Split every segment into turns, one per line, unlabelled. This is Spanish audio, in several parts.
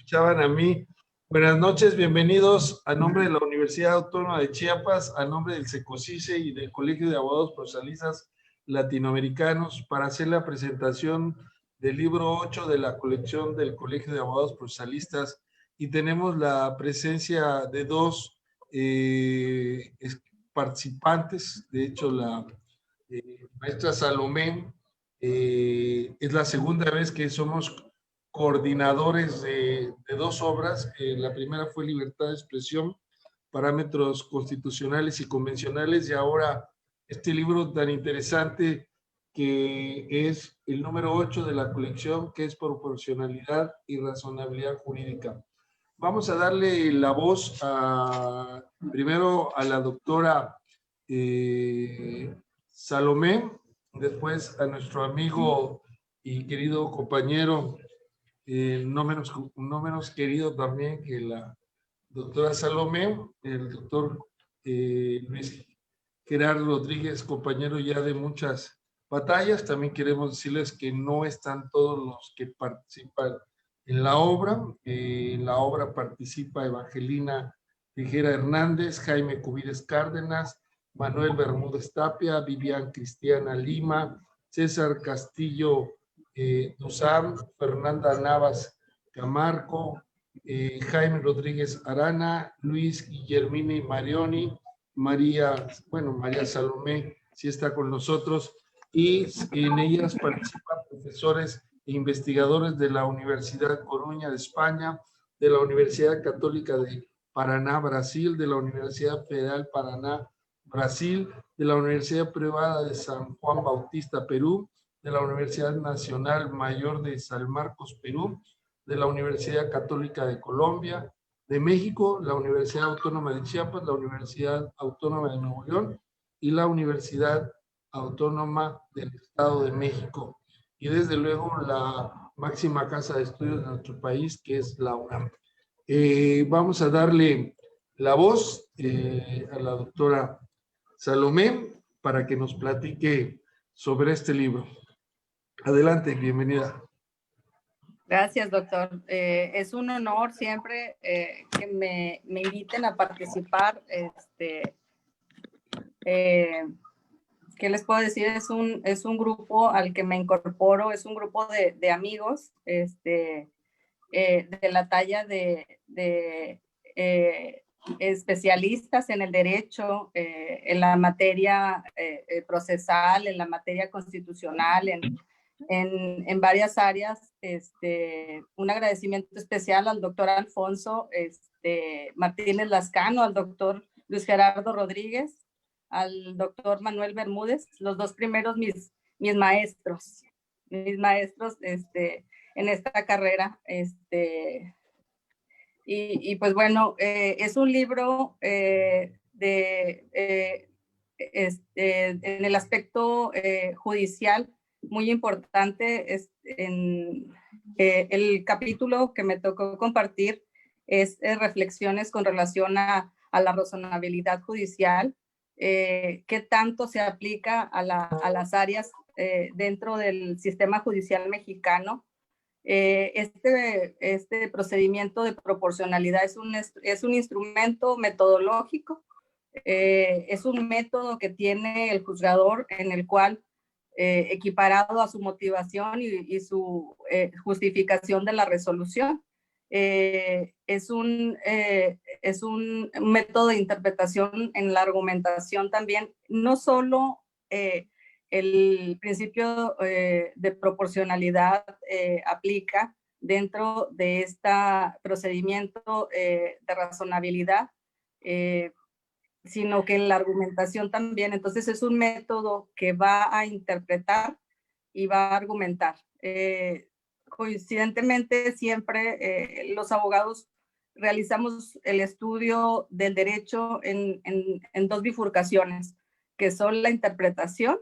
escuchaban a mí. Buenas noches, bienvenidos a nombre de la Universidad Autónoma de Chiapas, a nombre del SECOCICE y del Colegio de Abogados Procesalistas Latinoamericanos, para hacer la presentación del libro 8 de la colección del Colegio de Abogados Procesalistas. Y tenemos la presencia de dos participantes. De hecho, la maestra Salomé es la segunda vez que somos coordinadores de dos obras. La primera fue Libertad de Expresión, Parámetros Constitucionales y Convencionales, y ahora este libro tan interesante que es el número 8 de la colección, que es Proporcionalidad y Razonabilidad Jurídica. Vamos a darle la voz primero a la doctora Salomé, después a nuestro amigo y querido compañero, no menos querido también que la doctora Salomé, el doctor Luis Gerardo Rodríguez, compañero ya de muchas batallas. También queremos decirles que no están todos los que participan en la obra. En la obra participa Evangelina Tijera Hernández, Jaime Cubides Cárdenas, Manuel Bermúdez Tapia, Vivian Cristiana Lima, César Castillo Duzán, Fernanda Navas Camargo, Jaime Rodríguez Arana, Luis Guillermini Marioni, María Salomé, sí está con nosotros, y en ellas participan profesores e investigadores de la Universidad Coruña de España, de la Universidad Católica de Paraná, Brasil, de la Universidad Federal Paraná, Brasil, de la Universidad Privada de San Juan Bautista, Perú, de la Universidad Nacional Mayor de San Marcos, Perú, de la Universidad Católica de Colombia, de México, la Universidad Autónoma de Chiapas, la Universidad Autónoma de Nuevo León y la Universidad Autónoma del Estado de México. Y desde luego la máxima casa de estudios de nuestro país, que es la UNAM. Vamos a darle la voz a la doctora Salomé para que nos platique sobre este libro. Adelante, bienvenida.
Gracias, doctor. Es un honor siempre que me inviten a participar. ¿Qué les puedo decir? Es un grupo al que me incorporo, es un grupo de amigos de la talla de especialistas en el derecho, en la materia procesal, en la materia constitucional, en varias áreas. Un agradecimiento especial al doctor Alfonso Martínez Lascano, al doctor Luis Gerardo Rodríguez, al doctor Manuel Bermúdez, los dos primeros mis maestros en esta carrera. Y pues bueno, es un libro en el aspecto judicial muy importante. El capítulo que me tocó compartir es reflexiones con relación a la razonabilidad judicial, qué tanto se aplica a las áreas dentro del sistema judicial mexicano. Este procedimiento de proporcionalidad es un instrumento metodológico, es un método que tiene el juzgador en el cual, equiparado a su motivación y su justificación de la resolución, es un método de interpretación en la argumentación también, no solo el principio de proporcionalidad aplica dentro de este procedimiento de razonabilidad, sino que en la argumentación también. Entonces es un método que va a interpretar y va a argumentar. Coincidentemente, siempre los abogados realizamos el estudio del derecho en dos bifurcaciones, que son la interpretación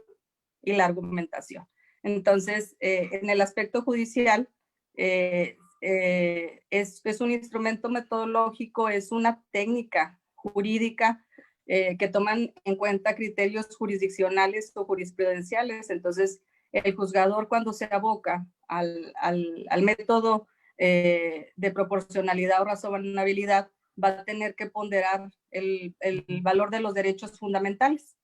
y la argumentación. Entonces, en el aspecto judicial, es un instrumento metodológico, es una técnica jurídica que toman en cuenta criterios jurisdiccionales o jurisprudenciales. Entonces, el juzgador, cuando se aboca al método de proporcionalidad o razonabilidad va a tener que ponderar el valor de los derechos fundamentales.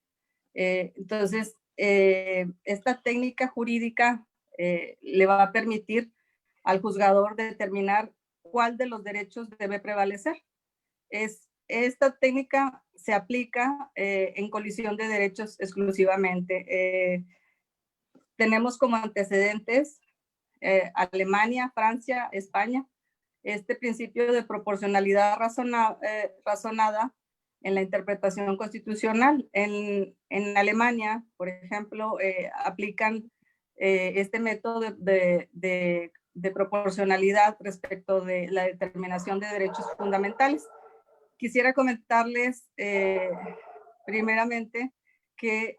Entonces, esta técnica jurídica le va a permitir al juzgador determinar cuál de los derechos debe prevalecer. Esta técnica se aplica en colisión de derechos exclusivamente. Tenemos como antecedentes Alemania, Francia, España, este principio de proporcionalidad razonada en la interpretación constitucional. En Alemania, por ejemplo, aplican este método de proporcionalidad respecto de la determinación de derechos fundamentales. Quisiera comentarles primeramente que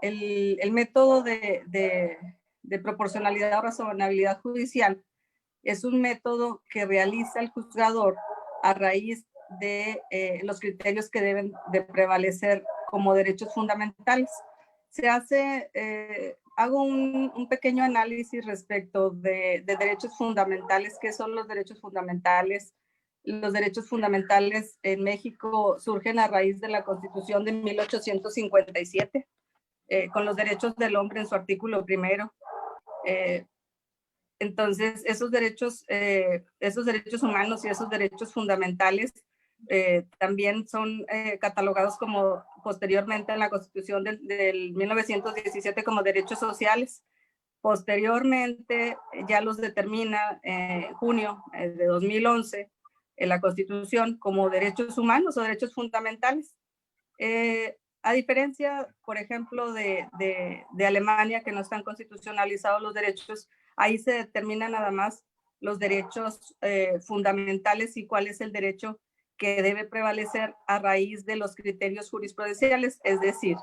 el método de proporcionalidad o razonabilidad judicial es un método que realiza el juzgador a raíz de los criterios que deben de prevalecer como derechos fundamentales. Se hace, hago un pequeño análisis respecto de derechos fundamentales. ¿Qué son los derechos fundamentales? Los derechos fundamentales en México surgen a raíz de la Constitución de 1857, con los derechos del hombre en su artículo primero. Entonces, esos derechos humanos y esos derechos fundamentales también son catalogados como posteriormente en la Constitución del 1917 como derechos sociales. Posteriormente ya los determina junio de 2011 en la Constitución como derechos humanos o derechos fundamentales. A diferencia, por ejemplo, de Alemania, que no están constitucionalizados los derechos, ahí se determinan nada más los derechos fundamentales y cuál es el derecho que debe prevalecer a raíz de los criterios jurisprudenciales. Es decir,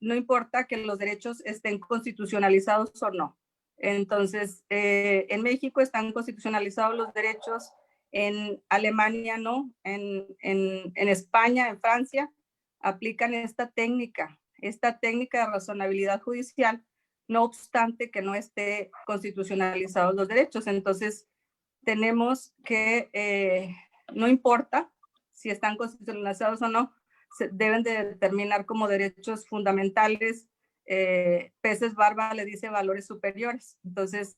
no importa que los derechos estén constitucionalizados o no. Entonces, en México están constitucionalizados los derechos, en Alemania no, en España, en Francia, aplican esta técnica de razonabilidad judicial, no obstante que no esté constitucionalizados los derechos. Entonces, tenemos que, no importa si están constitucionalizados o no, se deben de determinar como derechos fundamentales. Peces Barba le dice valores superiores. Entonces,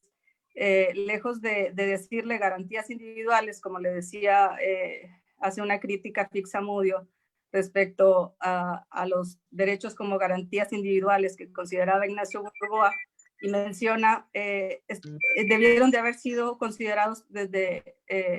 lejos de decirle garantías individuales, como le decía, hace una crítica fixa Mudio respecto a los derechos como garantías individuales que consideraba Ignacio Burgoa, y menciona, debieron de haber sido considerados desde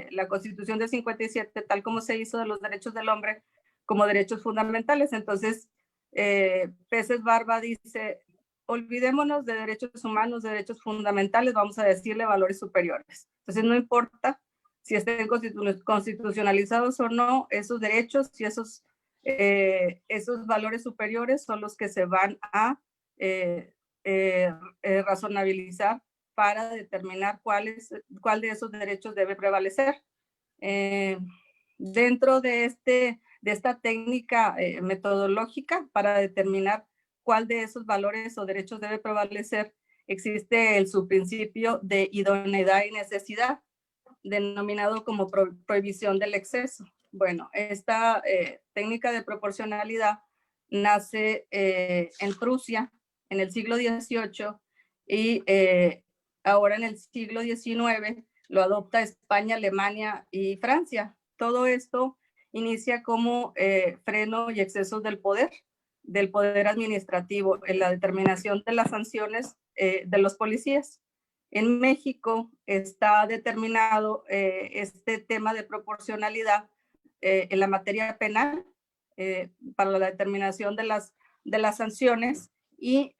la Constitución del 57, tal como se hizo de los derechos del hombre, como derechos fundamentales. Entonces, Peces Barba dice, olvidémonos de derechos humanos, de derechos fundamentales, vamos a decirle valores superiores. Entonces, no importa si estén constitucionalizados o no, esos derechos y esos valores superiores son los que se van a razonabilizar para determinar cuál de esos derechos debe prevalecer. Dentro de esta técnica metodológica para determinar cuál de esos valores o derechos debe prevalecer, existe el subprincipio de idoneidad y necesidad, denominado como prohibición del exceso. Bueno, esta técnica de proporcionalidad nace en Prusia en el siglo XVIII y ahora en el siglo XIX lo adopta España, Alemania y Francia. Todo esto inicia como freno y excesos del poder administrativo en la determinación de las sanciones de los policías. En México está determinado este tema de proporcionalidad en la materia penal para la determinación de las sanciones, y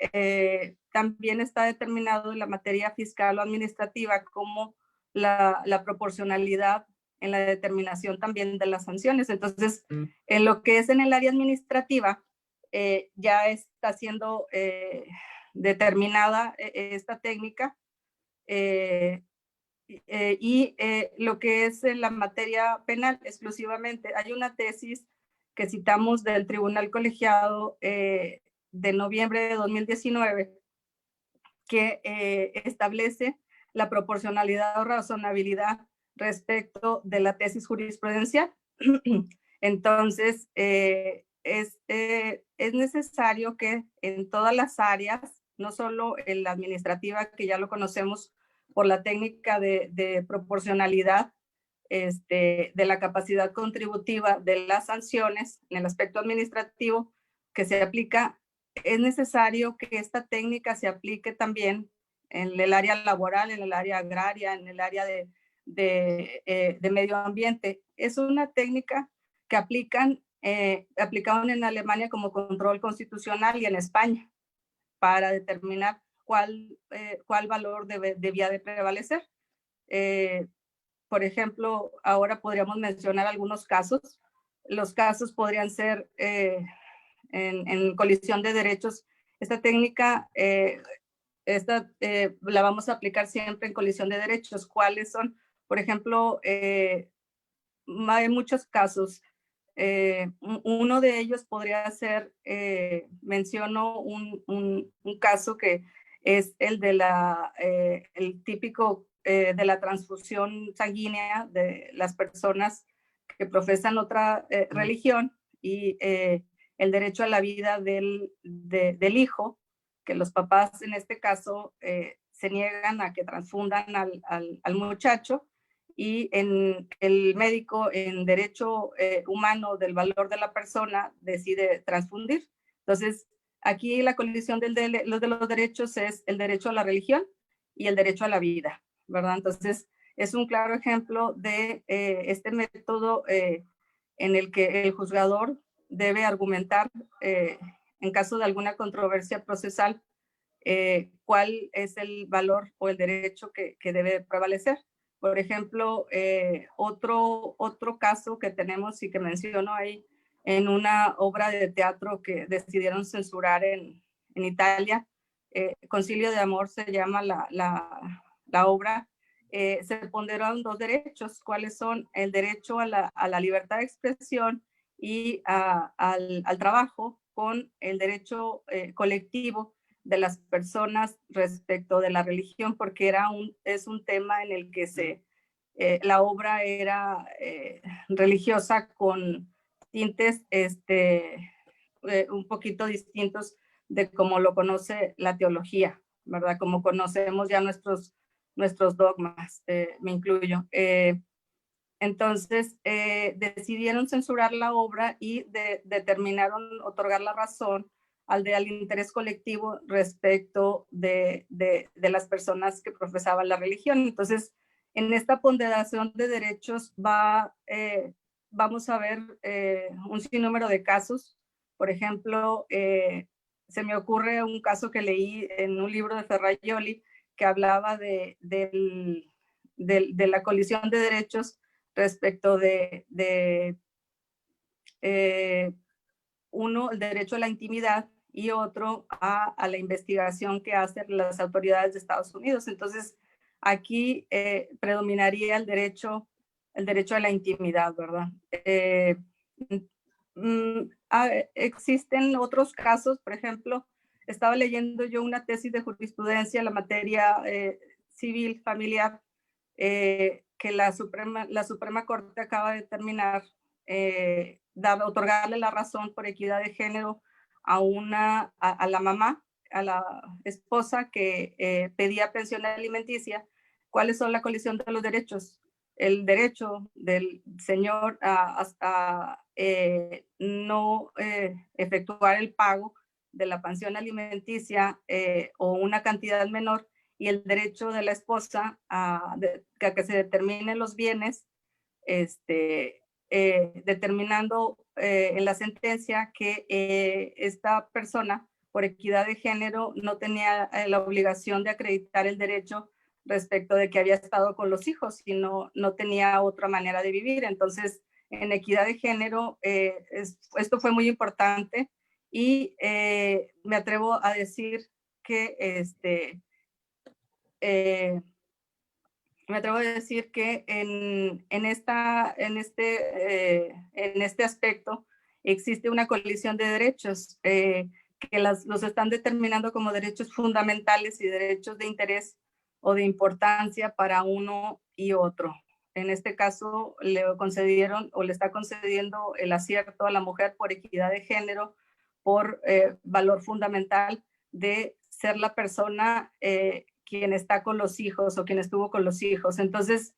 también está determinado en la materia fiscal o administrativa como la proporcionalidad en la determinación también de las sanciones. Entonces, en lo que es en el área administrativa, ya está siendo determinada esta técnica, y lo que es en la materia penal exclusivamente. Hay una tesis que citamos del Tribunal Colegiado de noviembre de 2019 que establece la proporcionalidad o razonabilidad respecto de la tesis jurisprudencial. Entonces, es necesario que en todas las áreas, no solo en la administrativa, que ya lo conocemos por la técnica de proporcionalidad, de la capacidad contributiva de las sanciones en el aspecto administrativo que se aplica, es necesario que esta técnica se aplique también en el área laboral, en el área agraria, en el área de medio ambiente. Es una técnica que aplicaron en Alemania como control constitucional y en España para determinar cuál valor debía de prevalecer. Por ejemplo, ahora podríamos mencionar algunos casos. Los casos podrían ser en colisión de derechos. Esta técnica la vamos a aplicar siempre en colisión de derechos. ¿Cuáles son? Por ejemplo, hay muchos casos. Uno de ellos podría ser, menciono un caso que es el de el típico de la transfusión sanguínea de las personas que profesan otra religión y el derecho a la vida del hijo, que los papás en este caso se niegan a que transfundan al muchacho, y el médico en derecho humano del valor de la persona decide transfundir. Entonces, aquí la colisión de los derechos es el derecho a la religión y el derecho a la vida, ¿verdad? Entonces, es un claro ejemplo de este método en el que el juzgador debe argumentar en caso de alguna controversia procesal cuál es el valor o el derecho que debe prevalecer. Por ejemplo, otro caso que tenemos y que menciono ahí en una obra de teatro que decidieron censurar en Italia, Concilio de Amor se llama la obra, se ponderaron dos derechos, cuáles son el derecho a la libertad de expresión y al trabajo, con el derecho colectivo de las personas respecto de la religión, porque es un tema en el que la obra era religiosa con tintes un poquito distintos de como lo conoce la teología, ¿verdad? Como conocemos ya nuestros dogmas, me incluyo. Entonces, decidieron censurar la obra y determinaron otorgar la razón al interés colectivo respecto de las personas que profesaban la religión. Entonces, en esta ponderación de derechos vamos a ver un sinnúmero de casos. Por ejemplo, se me ocurre un caso que leí en un libro de Ferrajoli que hablaba de la colisión de derechos respecto uno, el derecho a la intimidad, y otro a la investigación que hacen las autoridades de Estados Unidos. Entonces, aquí predominaría el derecho a la intimidad, ¿verdad? Existen otros casos, por ejemplo, estaba leyendo yo una tesis de jurisprudencia en la materia civil familiar que la Suprema Corte acaba de determinar otorgarle la razón por equidad de género a la mamá, a la esposa que pedía pensión alimenticia. ¿Cuáles son la colisión de los derechos? El derecho del señor a no efectuar el pago de la pensión alimenticia o una cantidad menor, y el derecho de la esposa a que se determinen los bienes, determinando en la sentencia que esta persona, por equidad de género, no tenía la obligación de acreditar el derecho respecto de que había estado con los hijos, sino no tenía otra manera de vivir. Entonces, en equidad de género, esto fue muy importante, y me atrevo a decir que en este aspecto existe una colisión de derechos que los están determinando como derechos fundamentales y derechos de interés o de importancia para uno y otro. En este caso le concedieron o le está concediendo el acierto a la mujer por equidad de género, por valor fundamental de ser la persona quien está con los hijos o quien estuvo con los hijos. Entonces,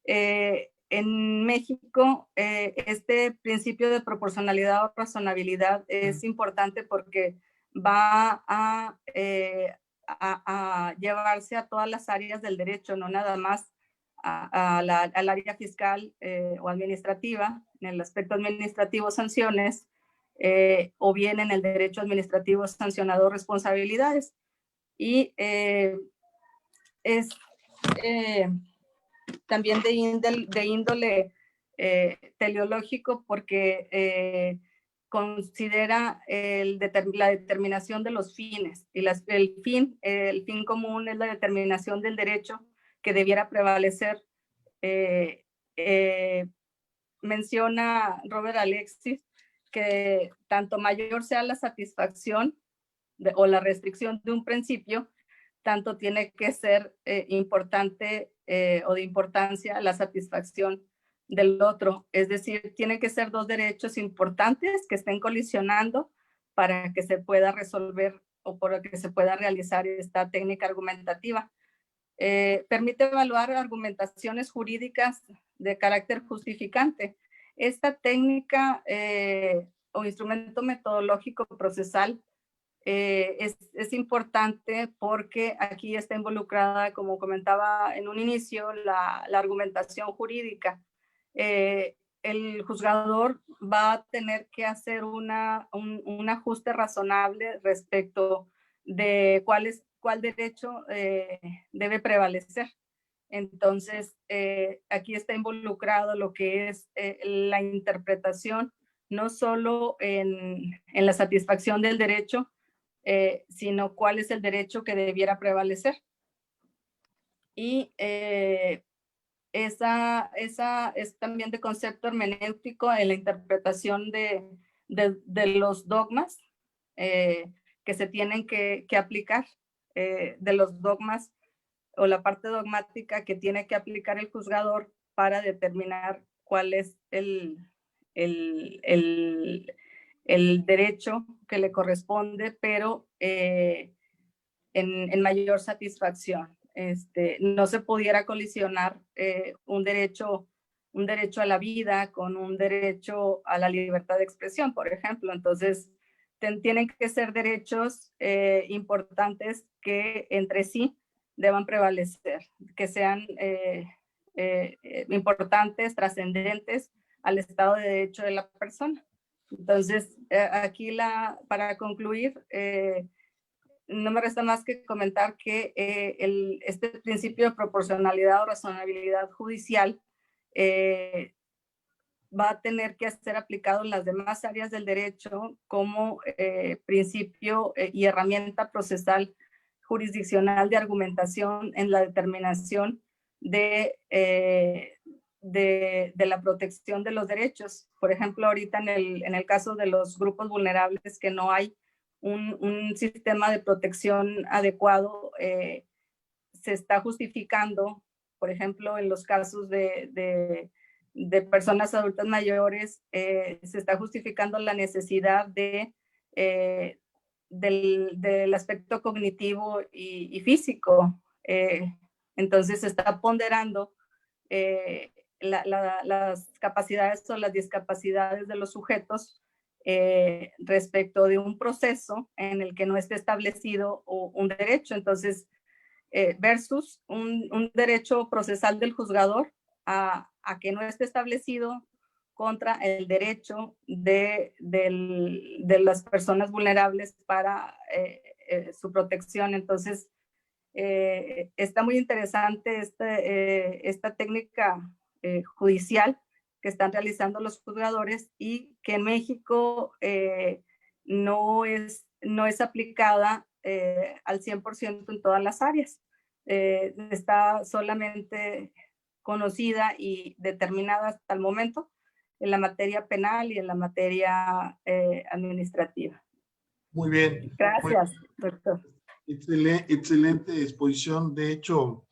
en México, este principio de proporcionalidad o razonabilidad es importante porque va a llevarse a todas las áreas del derecho, no nada más al área fiscal o administrativa, en el aspecto administrativo sanciones, o bien en el derecho administrativo sancionador responsabilidades. Y es también de índole teleológico porque considera la determinación de los fines y el fin común es la determinación del derecho que debiera prevalecer. Menciona Robert Alexis que tanto mayor sea la satisfacción o la restricción de un principio, tanto tiene que ser importante o de importancia la satisfacción del otro. Es decir, tiene que ser dos derechos importantes que estén colisionando para que se pueda resolver o para que se pueda realizar esta técnica argumentativa. Permite evaluar argumentaciones jurídicas de carácter justificante. Esta técnica o instrumento metodológico procesal es importante porque aquí está involucrada, como comentaba en un inicio, la argumentación jurídica. El juzgador va a tener que hacer un ajuste razonable respecto de cuál derecho debe prevalecer. Entonces, aquí está involucrado lo que es la interpretación, no solo en la satisfacción del derecho, sino cuál es el derecho que debiera prevalecer. Y esa es también de concepto hermenéutico en la interpretación de los dogmas que se tienen que aplicar, de los dogmas o la parte dogmática que tiene que aplicar el juzgador para determinar cuál es el derecho que le corresponde, pero en mayor satisfacción. No se pudiera colisionar un derecho a la vida con un derecho a la libertad de expresión, por ejemplo. Entonces, tienen que ser derechos importantes que entre sí deban prevalecer, que sean importantes, trascendentes al Estado de Derecho de la persona. Entonces, aquí para concluir, no me resta más que comentar que este principio de proporcionalidad o razonabilidad judicial va a tener que ser aplicado en las demás áreas del derecho como principio y herramienta procesal jurisdiccional de argumentación en la determinación de la protección de los derechos. Por ejemplo, ahorita en el caso de los grupos vulnerables que no hay un sistema de protección adecuado, se está justificando, por ejemplo, en los casos de personas adultas mayores, se está justificando la necesidad del aspecto cognitivo y físico. Entonces se está ponderando las capacidades o las discapacidades de los sujetos respecto de un proceso en el que no esté establecido un derecho. Entonces, versus un derecho procesal del juzgador a que no esté establecido contra el derecho de las personas vulnerables para su protección. Entonces, está muy interesante esta técnica judicial que están realizando los juzgadores y que en México no es aplicada al 100% en todas las áreas. Está solamente conocida y determinada hasta el momento en la materia penal y en la materia administrativa.
Muy bien.
Gracias, doctor.
Excelente exposición. De hecho,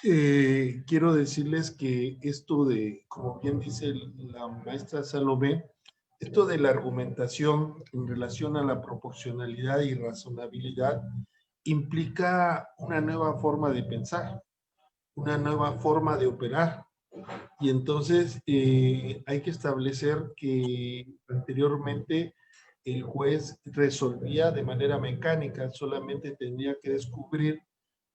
quiero decirles que esto de, como bien dice la maestra Salomé, esto de la argumentación en relación a la proporcionalidad y razonabilidad implica una nueva forma de pensar, una nueva forma de operar. Y entonces hay que establecer que anteriormente el juez resolvía de manera mecánica, solamente tenía que descubrir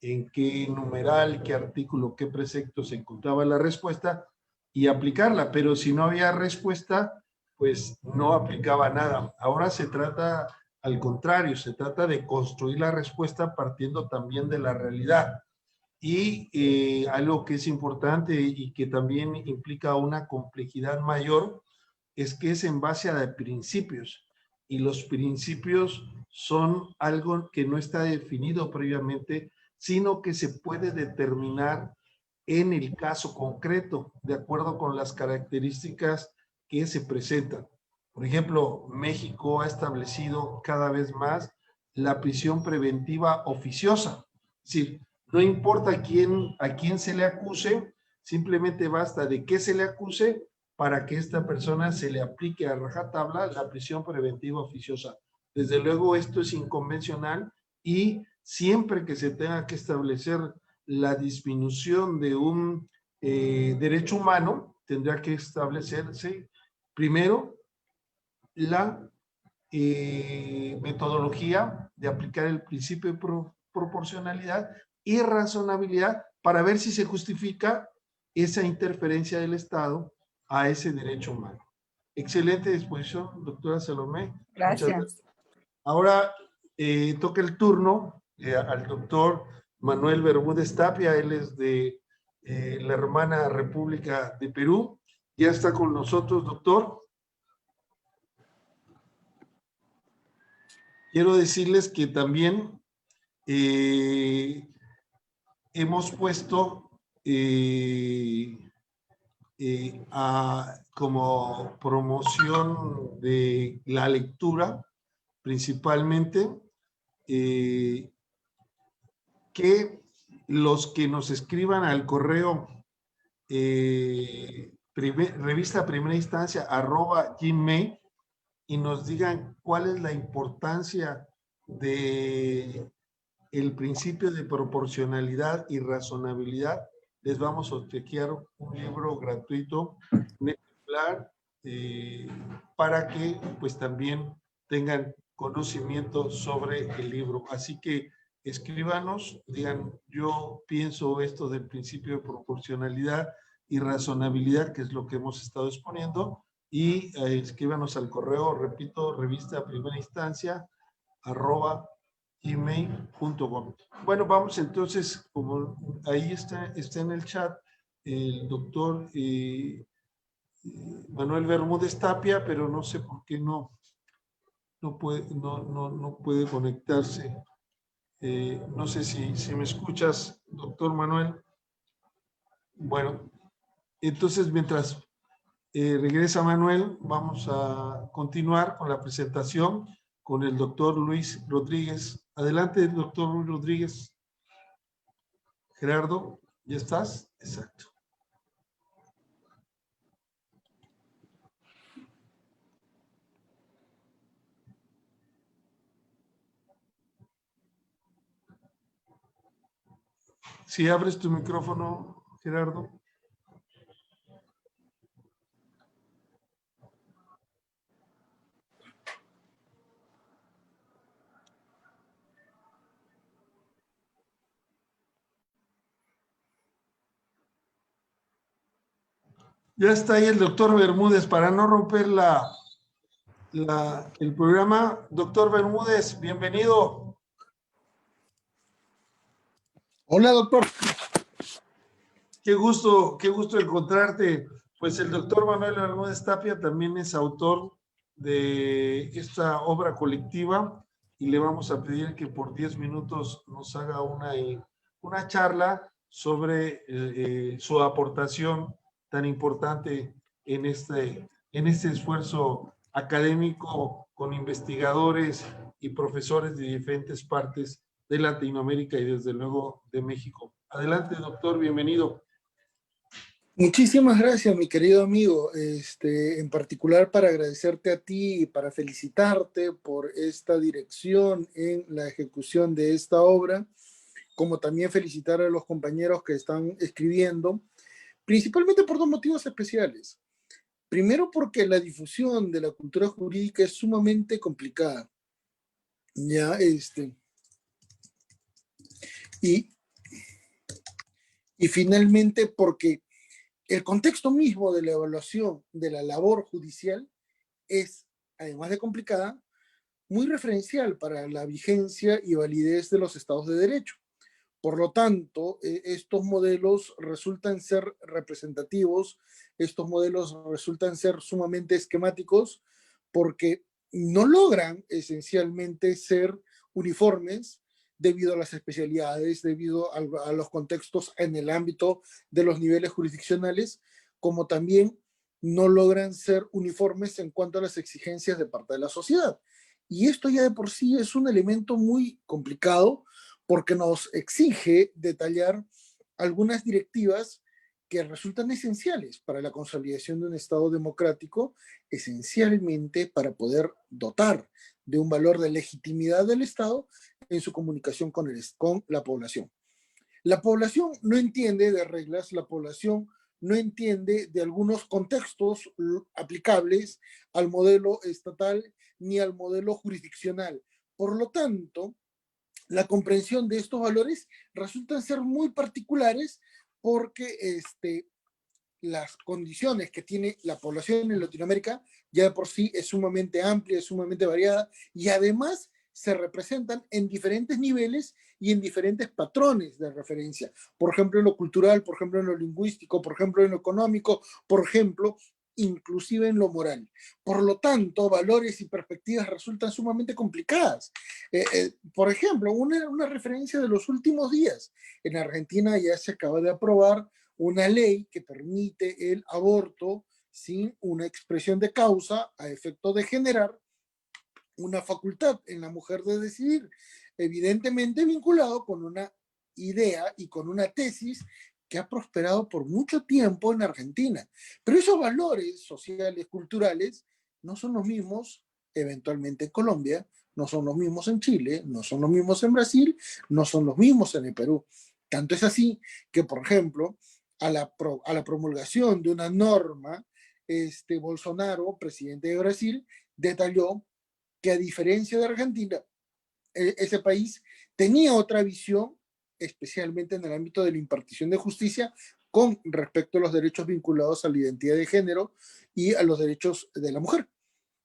en qué numeral, qué artículo, qué precepto se encontraba la respuesta y aplicarla, pero si no había respuesta, pues no aplicaba nada. Ahora se trata al contrario, se trata de construir la respuesta partiendo también de la realidad. Y algo que es importante y que también implica una complejidad mayor es que es en base a principios. Y los principios son algo que no está definido previamente, sino que se puede determinar en el caso concreto, de acuerdo con las características que se presentan. Por ejemplo, México ha establecido cada vez más la prisión preventiva oficiosa. Es decir, no importa a quién se le acuse, simplemente basta de que se le acuse para que esta persona se le aplique a rajatabla la prisión preventiva oficiosa. Desde luego esto es inconvencional y siempre que se tenga que establecer la disminución de un derecho humano, tendrá que establecerse primero la metodología de aplicar el principio de proporcionalidad y razonabilidad para ver si se justifica esa interferencia del Estado a ese derecho humano. Excelente disposición, doctora Salomé.
Gracias.
Muchas gracias. Ahora toca el turno al doctor Manuel Bermúdez Tapia. Él es de la hermana República de Perú. Ya está con nosotros, doctor. Quiero decirles que también hemos puesto como promoción de la lectura, principalmente, que los que nos escriban al correo revista primera instancia @gmail y nos digan cuál es la importancia de el principio de proporcionalidad y razonabilidad, les vamos a obsequiar un libro gratuito, un ejemplar, para que pues también tengan conocimiento sobre el libro. Así que escríbanos, digan, yo pienso esto del principio de proporcionalidad y razonabilidad, que es lo que hemos estado exponiendo, y escríbanos al correo, repito, revista primera instancia, @gmail.com. Bueno, vamos entonces, como ahí está en el chat el doctor Manuel Bermúdez Tapia, pero no sé por qué no puede conectarse. No sé si me escuchas, doctor Manuel. Bueno, entonces mientras regresa Manuel, vamos a continuar con la presentación con el doctor Luis Rodríguez. Adelante, doctor Luis Rodríguez. Gerardo, ¿ya estás? Exacto. Si abres tu micrófono, Gerardo. Ya está ahí el doctor Bermúdez para no romper el programa. Doctor Bermúdez, bienvenido.
Hola, doctor.
Qué gusto encontrarte. Pues el doctor Manuel Bermúdez Tapia también es autor de esta obra colectiva y le vamos a pedir que por 10 minutos nos haga una charla sobre su aportación tan importante en este esfuerzo académico con investigadores y profesores de diferentes partes de Latinoamérica y desde luego de México. Adelante, doctor, bienvenido.
Muchísimas gracias, mi querido amigo. En particular para agradecerte a ti y para felicitarte por esta dirección en la ejecución de esta obra, como también felicitar a los compañeros que están escribiendo, principalmente por dos motivos especiales. Primero, porque la difusión de la cultura jurídica es sumamente complicada. Ya, y, y finalmente porque el contexto mismo de la evaluación de la labor judicial es, además de complicada, muy referencial para la vigencia y validez de los estados de derecho. Por lo tanto, estos modelos resultan ser representativos, estos modelos resultan ser sumamente esquemáticos porque no logran esencialmente ser uniformes debido a las especialidades, debido a los contextos en el ámbito de los niveles jurisdiccionales, como también no logran ser uniformes en cuanto a las exigencias de parte de la sociedad. Y esto ya de por sí es un elemento muy complicado porque nos exige detallar algunas directivas que resultan esenciales para la consolidación de un Estado democrático, esencialmente para poder dotar de un valor de legitimidad del Estado en su comunicación con la población. La población no entiende de reglas, la población no entiende de algunos contextos aplicables al modelo estatal ni al modelo jurisdiccional. Por lo tanto, la comprensión de estos valores resultan ser muy particulares porque las condiciones que tiene la población en Latinoamérica ya de por sí es sumamente amplia, es sumamente variada y además se representan en diferentes niveles y en diferentes patrones de referencia. Por ejemplo, en lo cultural, por ejemplo, en lo lingüístico, por ejemplo, en lo económico, por ejemplo, inclusive en lo moral. Por lo tanto, valores y perspectivas resultan sumamente complicadas. Por ejemplo, una referencia de los últimos días. En Argentina ya se acaba de aprobar una ley que permite el aborto sin una expresión de causa a efecto de generar una facultad en la mujer de decidir, evidentemente vinculado con una idea y con una tesis que ha prosperado por mucho tiempo en Argentina. Pero esos valores sociales, culturales, no son los mismos eventualmente en Colombia, no son los mismos en Chile, no son los mismos en Brasil, no son los mismos en el Perú. Tanto es así que, por ejemplo, a la promulgación de una norma, Bolsonaro, presidente de Brasil, detalló que a diferencia de Argentina, ese país tenía otra visión, especialmente en el ámbito de la impartición de justicia, con respecto a los derechos vinculados a la identidad de género y a los derechos de la mujer.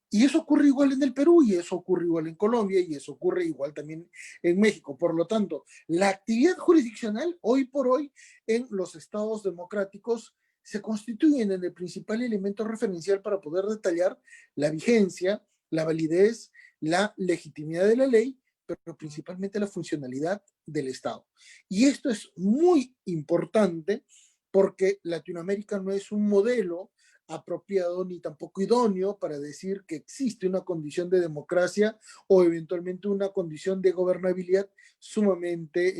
Y eso ocurre igual en el Perú, y eso ocurre igual en Colombia, y eso ocurre igual también en México. Por lo tanto, la actividad jurisdiccional hoy por hoy en los estados democráticos se constituyen en el principal elemento referencial para poder detallar la vigencia, la validez, la legitimidad de la ley, pero principalmente la funcionalidad del Estado. Y esto es muy importante porque Latinoamérica no es un modelo apropiado ni tampoco idóneo para decir que existe una condición de democracia o eventualmente una condición de gobernabilidad sumamente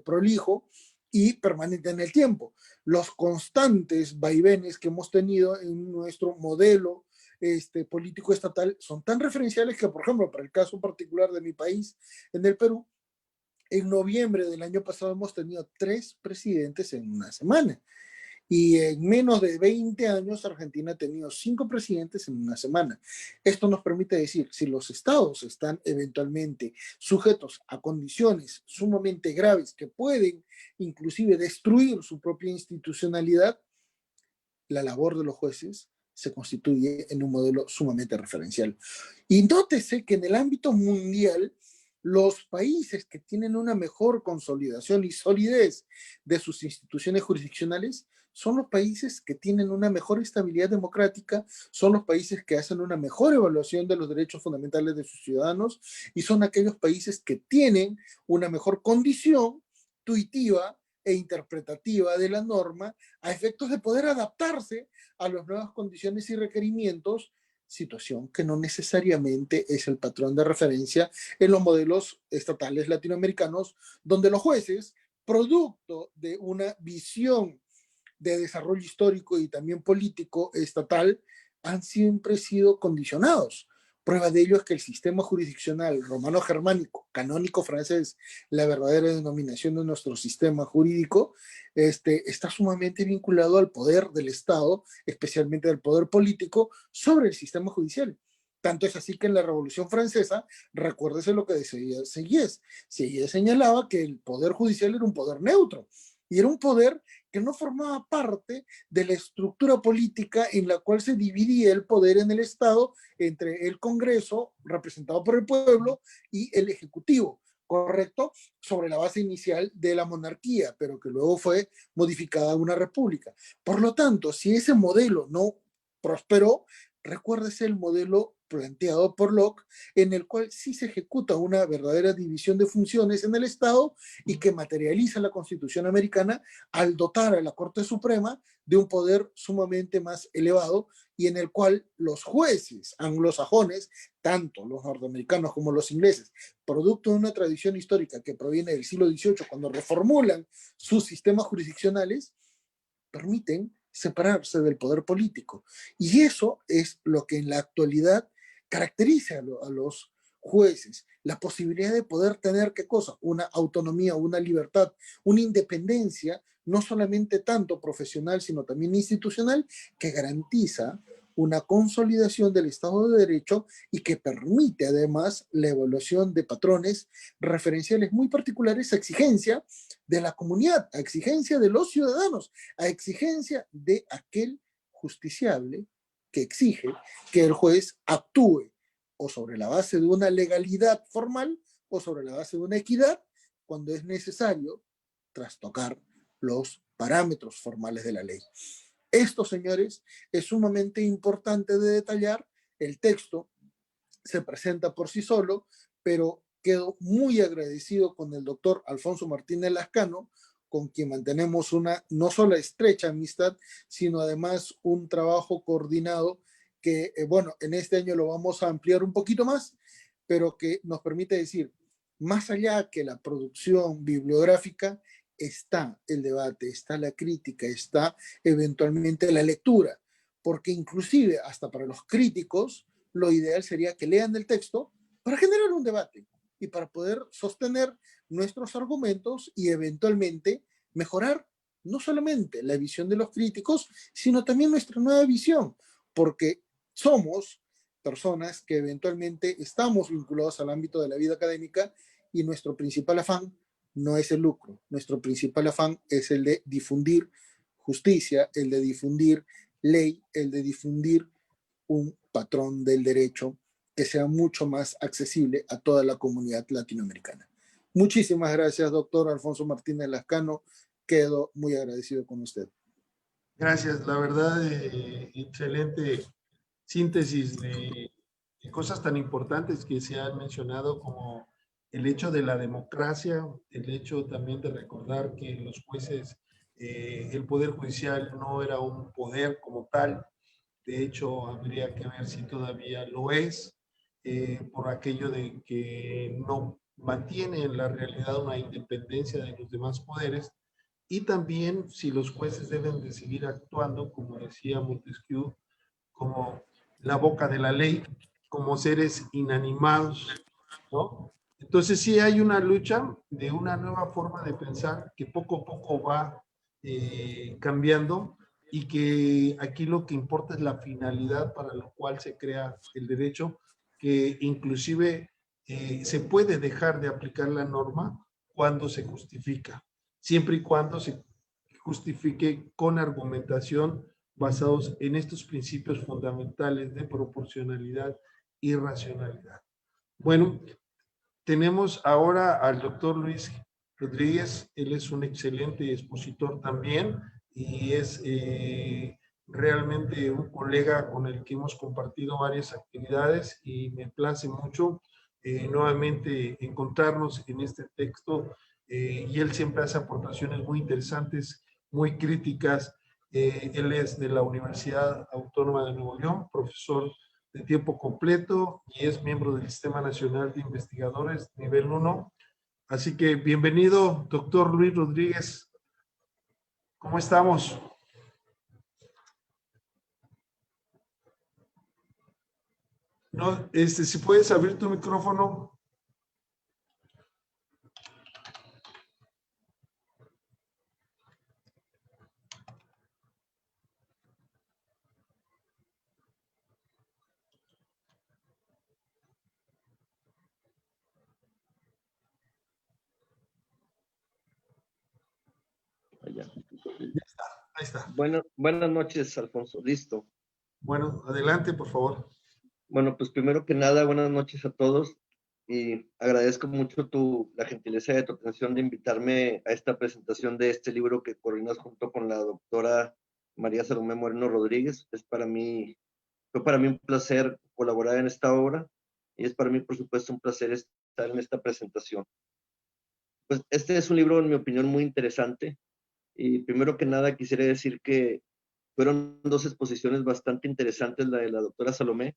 prolijo y permanente en el tiempo. Los constantes vaivenes que hemos tenido en nuestro modelo político estatal son tan referenciales que, por ejemplo, para el caso particular de mi país, en el Perú, en noviembre del año pasado hemos tenido 3 presidentes en una semana. Y en menos de 20 años, Argentina ha tenido 5 presidentes en una semana. Esto nos permite decir, si los estados están eventualmente sujetos a condiciones sumamente graves que pueden inclusive destruir su propia institucionalidad, la labor de los jueces se constituye en un modelo sumamente referencial. Y nótese que en el ámbito mundial, los países que tienen una mejor consolidación y solidez de sus instituciones jurisdiccionales son los países que tienen una mejor estabilidad democrática, son los países que hacen una mejor evaluación de los derechos fundamentales de sus ciudadanos y son aquellos países que tienen una mejor condición tuitiva e interpretativa de la norma a efectos de poder adaptarse a las nuevas condiciones y requerimientos, situación que no necesariamente es el patrón de referencia en los modelos estatales latinoamericanos, donde los jueces producto de una visión de desarrollo histórico y también político estatal, han siempre sido condicionados. Prueba de ello es que el sistema jurisdiccional romano-germánico, canónico francés, la verdadera denominación de nuestro sistema jurídico, está sumamente vinculado al poder del Estado, especialmente al poder político, sobre el sistema judicial. Tanto es así que en la Revolución Francesa, recuérdese lo que decía Sieyès. Sieyès señalaba que el poder judicial era un poder neutro, y era un poder que no formaba parte de la estructura política en la cual se dividía el poder en el Estado entre el Congreso, representado por el pueblo, y el Ejecutivo, ¿correcto? Sobre la base inicial de la monarquía, pero que luego fue modificada a una república. Por lo tanto, si ese modelo no prosperó, recuérdese el modelo planteado por Locke, en el cual sí se ejecuta una verdadera división de funciones en el Estado y que materializa la Constitución americana al dotar a la Corte Suprema de un poder sumamente más elevado, y en el cual los jueces anglosajones, tanto los norteamericanos como los ingleses, producto de una tradición histórica que proviene del siglo XVIII, cuando reformulan sus sistemas jurisdiccionales, permiten separarse del poder político. Y eso es lo que en la actualidad caracteriza a los jueces, la posibilidad de poder tener, ¿qué cosa? Una autonomía, una libertad, una independencia, no solamente tanto profesional, sino también institucional, que garantiza una consolidación del Estado de Derecho y que permite además la evaluación de patrones referenciales muy particulares a exigencia de la comunidad, a exigencia de los ciudadanos, a exigencia de aquel justiciable que exige que el juez actúe o sobre la base de una legalidad formal o sobre la base de una equidad, cuando es necesario trastocar los parámetros formales de la ley. Esto, señores, es sumamente importante de detallar. El texto se presenta por sí solo, pero quedo muy agradecido con el doctor Alfonso Martínez Lascano, con quien mantenemos una no solo estrecha amistad, sino además un trabajo coordinado que, bueno, en este año lo vamos a ampliar un poquito más, pero que nos permite decir, más allá que la producción bibliográfica, está el debate, está la crítica, está eventualmente la lectura, porque inclusive hasta para los críticos, lo ideal sería que lean el texto para generar un debate y para poder sostener nuestros argumentos y eventualmente mejorar no solamente la visión de los críticos, sino también nuestra nueva visión, porque somos personas que eventualmente estamos vinculados al ámbito de la vida académica y nuestro principal afán no es el lucro, nuestro principal afán es el de difundir justicia, el de difundir ley, el de difundir un patrón del derecho que sea mucho más accesible a toda la comunidad latinoamericana. Muchísimas gracias, doctor Alfonso Martínez Lascano. Quedo muy agradecido con usted.
Gracias, la verdad, excelente síntesis de cosas tan importantes que se han mencionado como el hecho de la democracia, el hecho también de recordar que los jueces, el poder judicial no era un poder como tal. De hecho, habría que ver si todavía lo es, por aquello de que no mantiene en la realidad una independencia de los demás poderes, y también si los jueces deben de seguir actuando, como decía Montesquieu, como la boca de la ley, como seres inanimados, ¿no? Entonces sí hay una lucha de una nueva forma de pensar que poco a poco va cambiando, y que aquí lo que importa es la finalidad para lo cual se crea el derecho, que inclusive se puede dejar de aplicar la norma cuando se justifica, siempre y cuando se justifique con argumentación basados en estos principios fundamentales de proporcionalidad y racionalidad. Bueno, tenemos ahora al doctor Luis Rodríguez. Él es un excelente expositor también y es realmente un colega con el que hemos compartido varias actividades, y me place mucho nuevamente encontrarnos en este texto, y él siempre hace aportaciones muy interesantes, muy críticas. Él es de la Universidad Autónoma de Nuevo León, profesor de tiempo completo, y es miembro del Sistema Nacional de Investigadores nivel 1, Así que bienvenido, doctor Luis Rodríguez. ¿Cómo estamos? No, si puedes abrir tu micrófono.
Allá.
Ahí está.
Buenas noches, Alfonso. Listo.
Bueno, adelante, por favor.
Bueno, pues primero que nada, buenas noches a todos y agradezco mucho la gentileza de tu atención de invitarme a esta presentación de este libro que coordinas junto con la doctora María Salomé Moreno Rodríguez. Fue para mí un placer colaborar en esta obra y es para mí, por supuesto, un placer estar en esta presentación. Pues este es un libro, en mi opinión, muy interesante y primero que nada quisiera decir que fueron dos exposiciones bastante interesantes, la de la doctora Salomé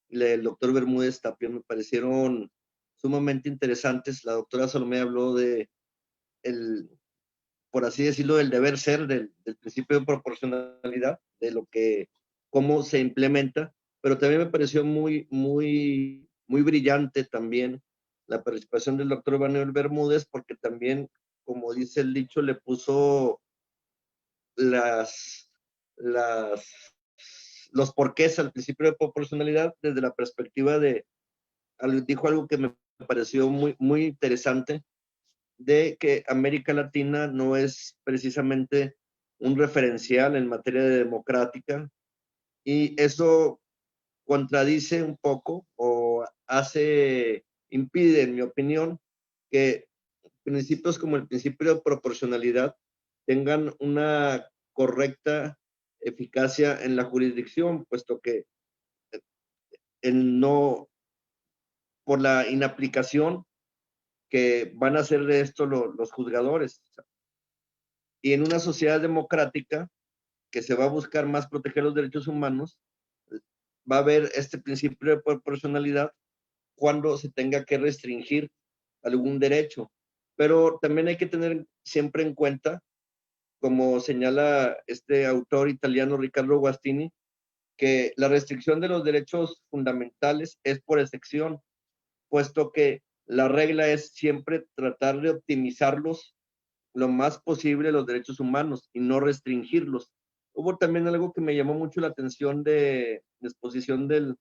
y la del doctor Bermúdez Tapia, me parecieron sumamente interesantes. La doctora Salomé habló por así decirlo, del deber ser, del principio de proporcionalidad, cómo se implementa, pero también me pareció muy brillante también la participación del doctor Manuel Bermúdez, porque también, como dice el dicho, le puso las, las, los porqués al principio de proporcionalidad desde la perspectiva dijo algo que me pareció muy interesante, de que América Latina no es precisamente un referencial en materia de democrática, y eso contradice un poco o impide, en mi opinión, que principios como el principio de proporcionalidad tengan una correcta eficacia en la jurisdicción, puesto que no, por la inaplicación que van a hacer de esto los juzgadores. Y en una sociedad democrática que se va a buscar más proteger los derechos humanos, va a haber este principio de proporcionalidad cuando se tenga que restringir algún derecho. Pero también hay que tener siempre en cuenta, como señala este autor italiano Riccardo Guastini, que la restricción de los derechos fundamentales es por excepción, puesto que la regla es siempre tratar de optimizarlos lo más posible los derechos humanos y no restringirlos. Hubo también algo que me llamó mucho la atención de la exposición del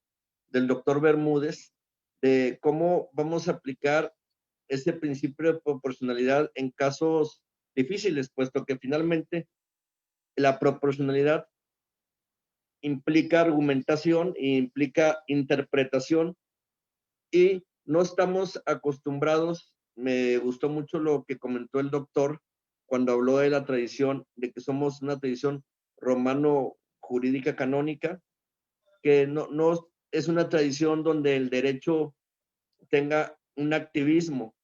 doctor Bermúdez, de cómo vamos a aplicar ese principio de proporcionalidad en casos difíciles, puesto que finalmente la proporcionalidad implica argumentación e implica interpretación, y no estamos acostumbrados. Me gustó mucho lo que comentó el doctor cuando habló de la tradición, de que somos una tradición romano-jurídica canónica, que no es una tradición donde el derecho tenga un activismo.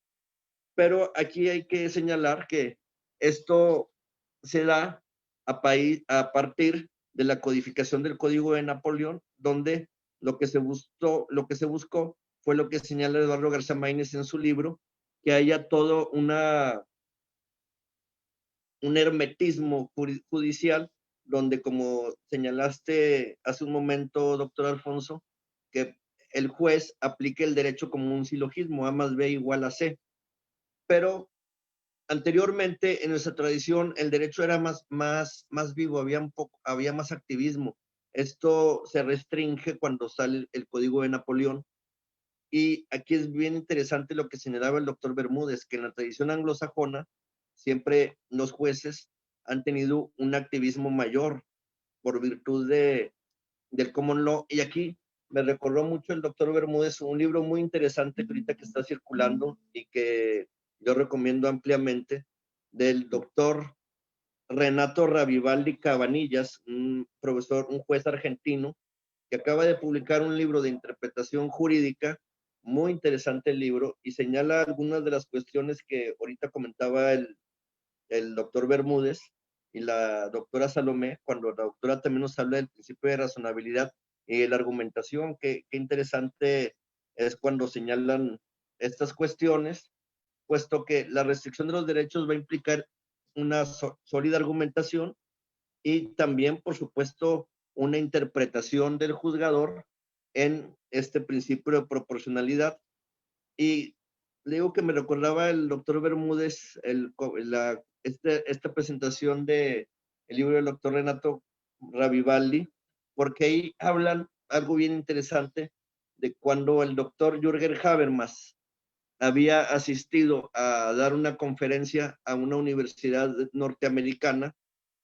Pero aquí hay que señalar que esto se da a partir de la codificación del Código de Napoleón, donde lo que se buscó fue lo que señala Eduardo García Maínez en su libro, que haya todo un hermetismo judicial, donde, como señalaste hace un momento, doctor Alfonso, que el juez aplique el derecho como un silogismo, A más B igual a C. Pero anteriormente en nuestra tradición el derecho era más vivo, había más activismo. Esto se restringe cuando sale el Código de Napoleón. Y aquí es bien interesante lo que señalaba el doctor Bermúdez, que en la tradición anglosajona siempre los jueces han tenido un activismo mayor por virtud del common law. Y aquí me recordó mucho el doctor Bermúdez un libro muy interesante que ahorita que está circulando y que yo recomiendo ampliamente, del doctor Renato Ravivaldi Cabanillas, un juez argentino, que acaba de publicar un libro de interpretación jurídica, muy interesante el libro, y señala algunas de las cuestiones que ahorita comentaba el doctor Bermúdez y la doctora Salomé, cuando la doctora también nos habla del principio de razonabilidad y la argumentación. Qué interesante es cuando señalan estas cuestiones. puesto que la restricción de los derechos va a implicar una sólida argumentación y también, por supuesto, una interpretación del juzgador en este principio de proporcionalidad. Y le digo que me recordaba el doctor Bermúdez esta presentación del libro del doctor Renato Ravivaldi, porque ahí hablan algo bien interesante de cuando el doctor Jürgen Habermas había asistido a dar una conferencia a una universidad norteamericana.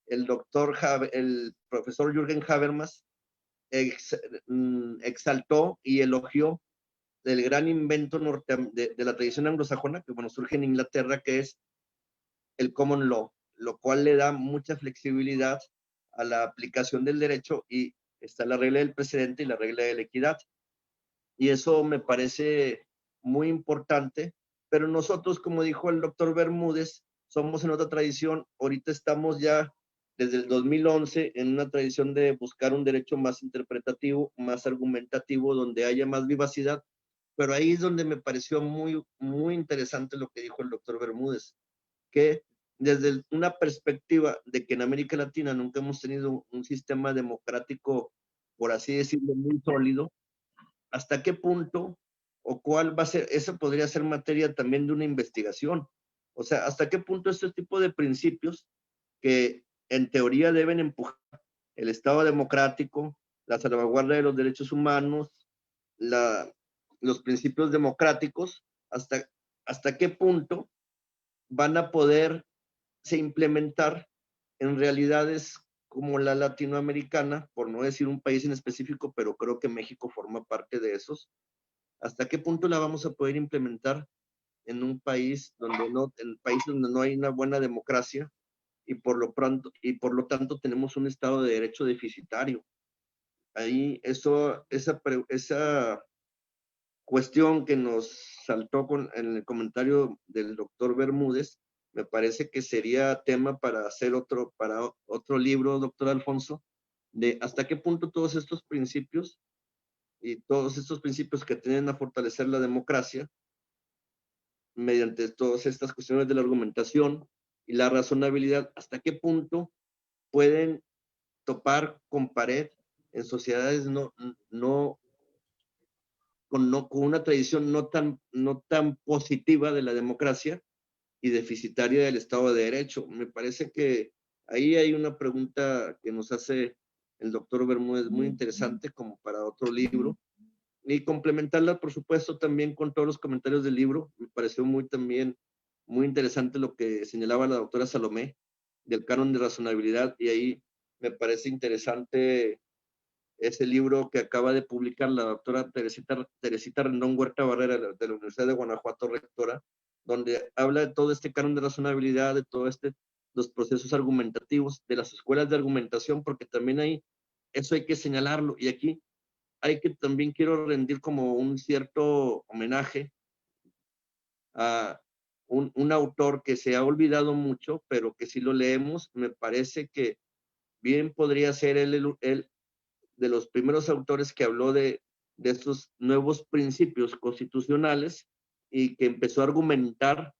El profesor Jürgen Habermas exaltó y elogió del gran invento de la tradición anglosajona, que bueno, surge en Inglaterra, que es el common law, lo cual le da mucha flexibilidad a la aplicación del derecho, y está la regla del precedente y la regla de la equidad. Y eso me parece muy importante, pero nosotros, como dijo el doctor Bermúdez, somos en otra tradición. Ahorita estamos ya desde el 2011 en una tradición de buscar un derecho más interpretativo, más argumentativo, donde haya más vivacidad, pero ahí es donde me pareció muy, muy interesante lo que dijo el doctor Bermúdez, que desde una perspectiva de que en América Latina nunca hemos tenido un sistema democrático, por así decirlo, muy sólido, ¿hasta qué punto o cuál va a ser? Eso podría ser materia también de una investigación. O sea, ¿hasta qué punto este tipo de principios que en teoría deben empujar el Estado democrático, la salvaguarda de los derechos humanos, los principios democráticos, hasta qué punto van a poderse implementar en realidades como la latinoamericana, por no decir un país en específico, pero creo que México forma parte de esos? ¿Hasta qué punto la vamos a poder implementar en un país donde no hay una buena democracia y por lo tanto tenemos un Estado de Derecho deficitario? Ahí esa cuestión que nos saltó en el comentario del doctor Bermúdez, me parece que sería tema para hacer otro libro, doctor Alfonso, de hasta qué punto todos estos principios y todos estos principios que tienden a fortalecer la democracia mediante todas estas cuestiones de la argumentación y la razonabilidad, hasta qué punto pueden topar con pared en sociedades con una tradición no tan positiva de la democracia y deficitaria del Estado de Derecho. Me parece que ahí hay una pregunta que nos hace el doctor Bermúdez muy interesante como para otro libro, y complementarla, por supuesto, también con todos los comentarios del libro. Me pareció también muy interesante lo que señalaba la doctora Salomé del canon de razonabilidad, y ahí me parece interesante ese libro que acaba de publicar la doctora Teresita Rendón Huerta Barrera de la Universidad de Guanajuato, rectora, donde habla de todo este canon de razonabilidad, de los procesos argumentativos, de las escuelas de argumentación, porque también eso hay que señalarlo, y aquí también quiero rendir como un cierto homenaje a un autor que se ha olvidado mucho, pero que si lo leemos, me parece que bien podría ser él de los primeros autores que habló de estos nuevos principios constitucionales y que empezó a argumentar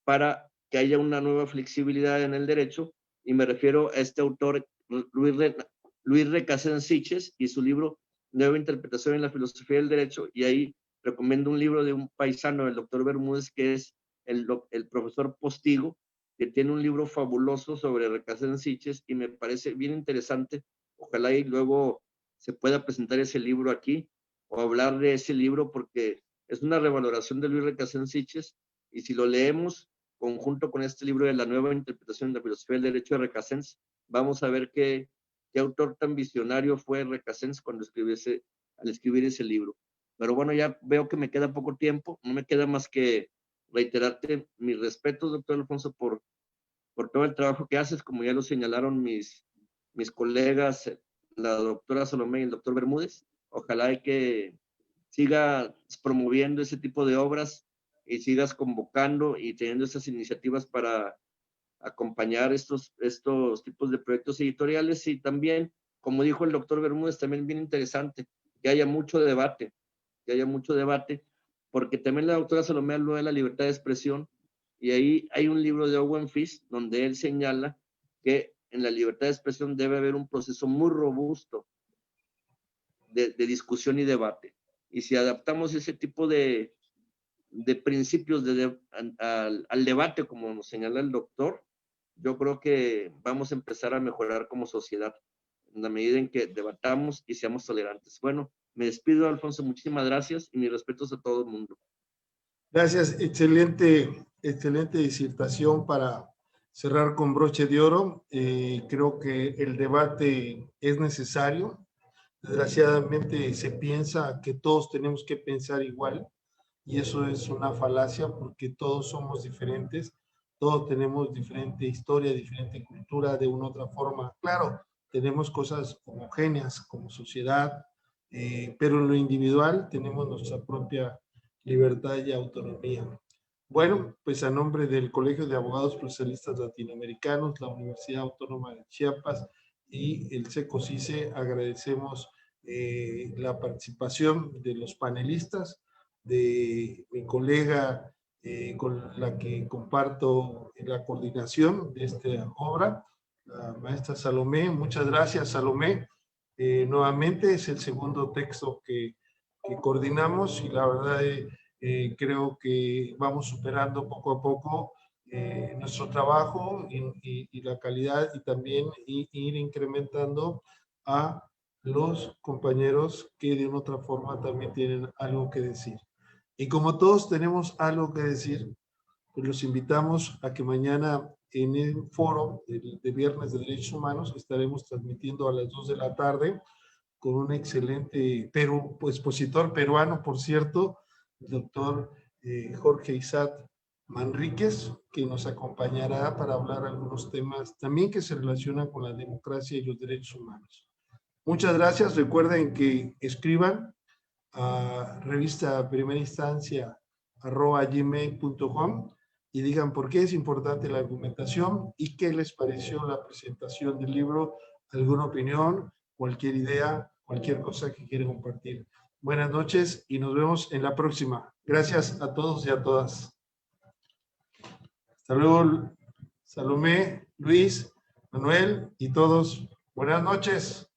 para que haya una nueva flexibilidad en el derecho, y me refiero a este autor, Luis Recasens Siches, y su libro Nueva Interpretación en la Filosofía del Derecho, y ahí recomiendo un libro de un paisano, el doctor Bermúdez, que es el profesor Postigo, que tiene un libro fabuloso sobre Recasens Siches, y me parece bien interesante. Ojalá y luego se pueda presentar ese libro aquí, o hablar de ese libro, porque es una revaloración de Luis Recasens Siches, y si lo leemos conjunto con este libro de la Nueva Interpretación de la Filosofía del Derecho de Recasens, vamos a ver qué autor tan visionario fue Recasens al escribir ese libro. Pero bueno, ya veo que me queda poco tiempo, no me queda más que reiterarte mis respetos, doctor Alfonso, por todo el trabajo que haces, como ya lo señalaron mis colegas, la doctora Salomé y el doctor Bermúdez. Ojalá que sigas promoviendo ese tipo de obras y sigas convocando y teniendo esas iniciativas para acompañar estos tipos de proyectos editoriales, y también, como dijo el doctor Bermúdez, también bien interesante, que haya mucho debate, porque también la doctora Salomé habló de la libertad de expresión, y ahí hay un libro de Owen Fish donde él señala que en la libertad de expresión debe haber un proceso muy robusto de discusión y debate. Y si adaptamos ese tipo de principios al debate, como nos señala el doctor, yo creo que vamos a empezar a mejorar como sociedad en la medida en que debatamos y seamos tolerantes. Bueno, me despido, Alfonso, muchísimas gracias y mis respetos a todo el mundo.
Gracias, excelente disertación para cerrar con broche de oro. Creo que el debate es necesario. Desgraciadamente se piensa que todos tenemos que pensar igual y eso es una falacia porque todos somos diferentes, todos tenemos diferente historia, diferente cultura de una u otra forma. Claro, tenemos cosas homogéneas como sociedad, pero en lo individual tenemos nuestra propia libertad y autonomía. Bueno, pues a nombre del Colegio de Abogados Procesalistas Latinoamericanos, la Universidad Autónoma de Chiapas y el SECOCICE agradecemos la participación de los panelistas, de mi colega con la que comparto la coordinación de esta obra, la maestra Salomé. Muchas gracias, Salomé. Nuevamente es el segundo texto que coordinamos y la verdad creo que vamos superando poco a poco nuestro trabajo y la calidad y también ir incrementando a los compañeros que de una otra forma también tienen algo que decir. Y como todos tenemos algo que decir, pues los invitamos a que mañana en el foro de Viernes de Derechos Humanos estaremos transmitiendo a las 2 de la tarde con un excelente expositor peruano, por cierto, el doctor Jorge Isat Manríquez, que nos acompañará para hablar algunos temas también que se relacionan con la democracia y los derechos humanos. Muchas gracias. Recuerden que escriban a revista primera instancia @gmail.com y digan por qué es importante la argumentación y qué les pareció la presentación del libro, alguna opinión, cualquier idea, cualquier cosa que quieran compartir. Buenas noches y nos vemos en la próxima. Gracias a todos y a todas. Hasta luego, Salomé, Luis, Manuel y todos. Buenas noches.